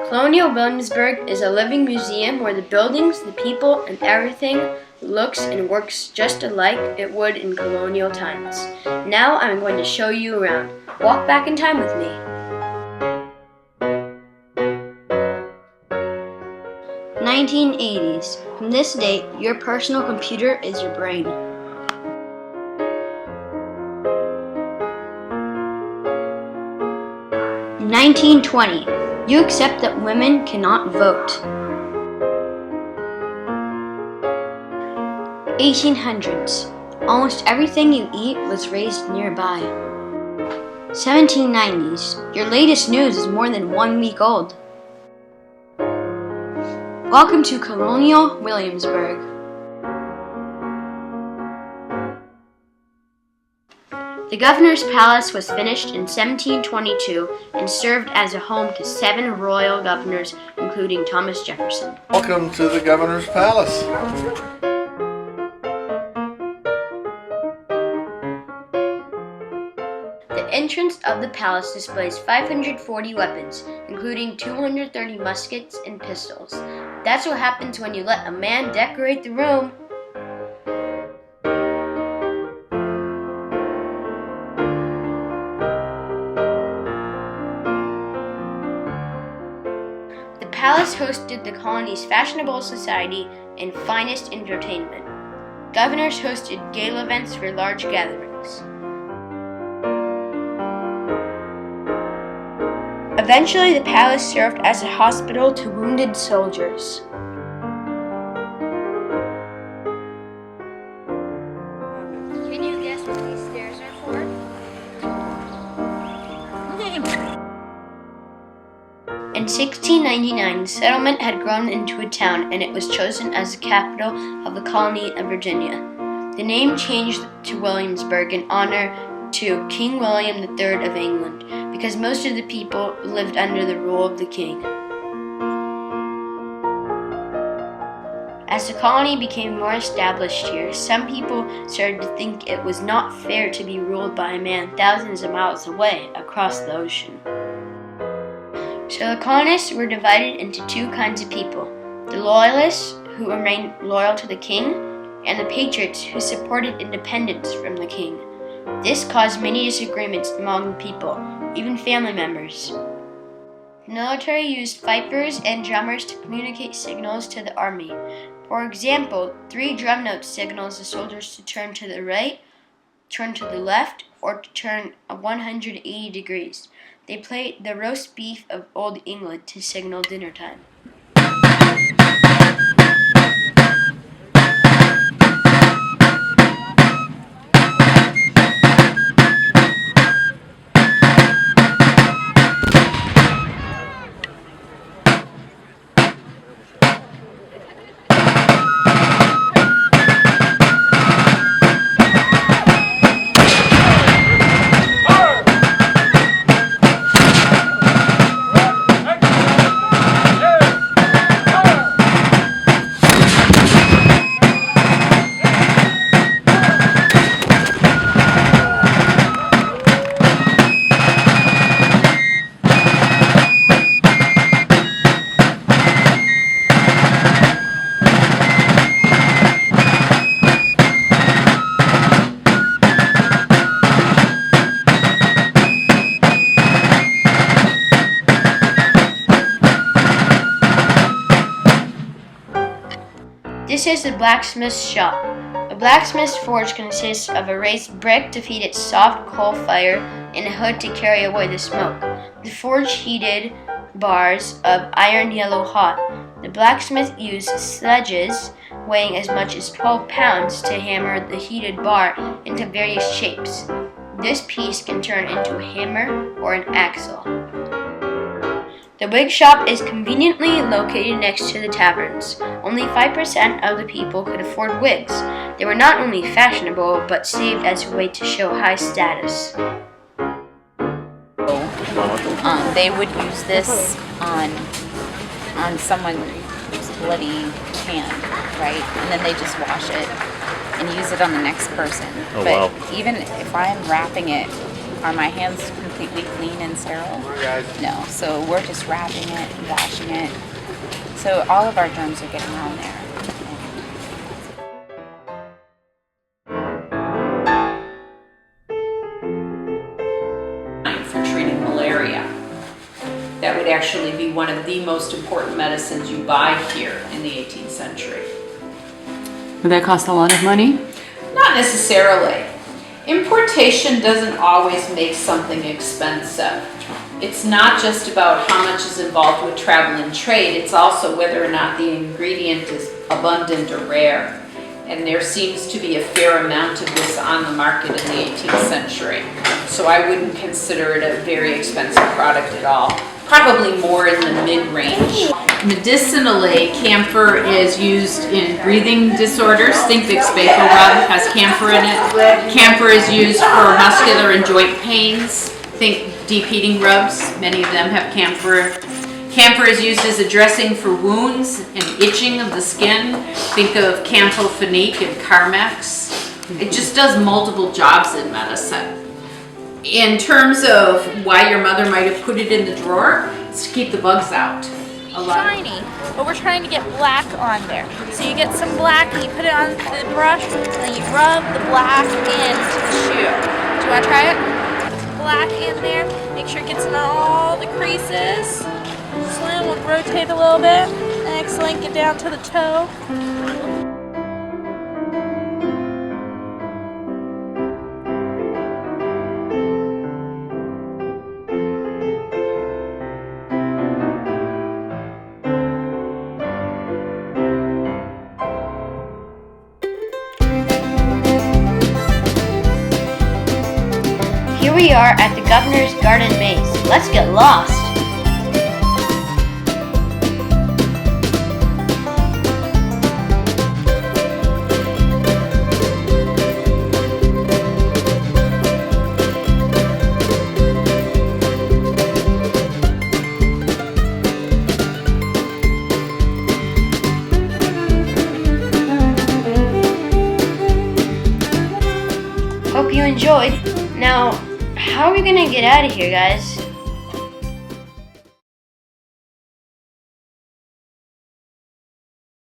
Colonial Williamsburg is a living museum where the buildings, the people, and everything looks and works just like it would in colonial times. Now I'm going to show you around. Walk back in time with me. "1980s. From this date, your personal computer is your brain. "1920. You accept that women cannot vote. 1800s. Almost everything you eat was raised nearby. 1790s. Your latest news is more than 1 week old. Welcome to Colonial Williamsburg. The governor's palace was finished in 1722 and served as a home to 7 royal governors, including Thomas Jefferson. Welcome to the governor's palace. The entrance of the palace displays 540 weapons, including 230 muskets and pistols. That's what happens when you let a man decorate the room. The palace hosted the colony's fashionable society and finest entertainment. Governors hosted gala events for large gatherings. Eventually, the palace served as a hospital to wounded soldiers. Can you guess what these stairs are for? In 1699, the settlement had grown into a town and it was chosen as the capital of the colony of Virginia. The name changed to Williamsburg in honor to King William III of England, because most of the people lived under the rule of the king. As the colony became more established here, some people started to think it was not fair to be ruled by a man thousands of miles away across the ocean. So the colonists were divided into 2 kinds of people: the loyalists, who remained loyal to the king, and the patriots, who supported independence from the king. This caused many disagreements among the people, even family members. The military used fifers and drummers to communicate signals to the army. For example, 3 drum notes signals the soldiers to turn to the right, turn to the left, or to turn 180 degrees. They played the roast beef of Old England to signal dinner time. This is the blacksmith's shop. A blacksmith's forge consists of a raised brick to feed its soft coal fire and a hood to carry away the smoke. The forge heated bars of iron yellow hot. The blacksmith used sledges weighing as much as 12 pounds to hammer the heated bar into various shapes. This piece can turn into a hammer or an axle. The wig shop is conveniently located next to the taverns. Only 5% of the people could afford wigs. They were not only fashionable, but saved as a way to show high status. They would use this on someone's bloody hand, right? And then they just wash it and use it on the next person. Oh, but wow. even if I'm wrapping it Are my hands completely clean and sterile? No, so we're just wrapping it and washing it. So all of our germs are getting on there. For treating malaria. That would actually be one of the most important medicines you buy here in the 18th century. Would that cost a lot of money? Not necessarily. Importation doesn't always make something expensive. It's not just about how much is involved with travel and trade, it's also whether or not the ingredient is abundant or rare. And there seems to be a fair amount of this on the market in the 18th century. So I wouldn't consider it a very expensive product at all. Probably more in the mid-range. Medicinally, camphor is used in breathing disorders. Think Vicks Vapor Rub has camphor in it. Camphor is used for muscular and joint pains. Think deep heating rubs. Many of them have camphor. Camphor is used as a dressing for wounds and itching of the skin. Think of Campho-Phenique and Carmex. It just does multiple jobs in medicine. In terms of why your mother might have put it in the drawer, it's to keep the bugs out. Shiny, but we're trying to get black on there. So you get some black and you put it on the brush and then you rub the black into the shoe. Do you want to try it? Some black in there. Make sure it gets in all the creases. Slim, we'll rotate a little bit. Excellent, get down to the toe. Here we are at the Governor's Garden Maze. Let's get lost. Hope you enjoyed. Now, how are we gonna get out of here, guys?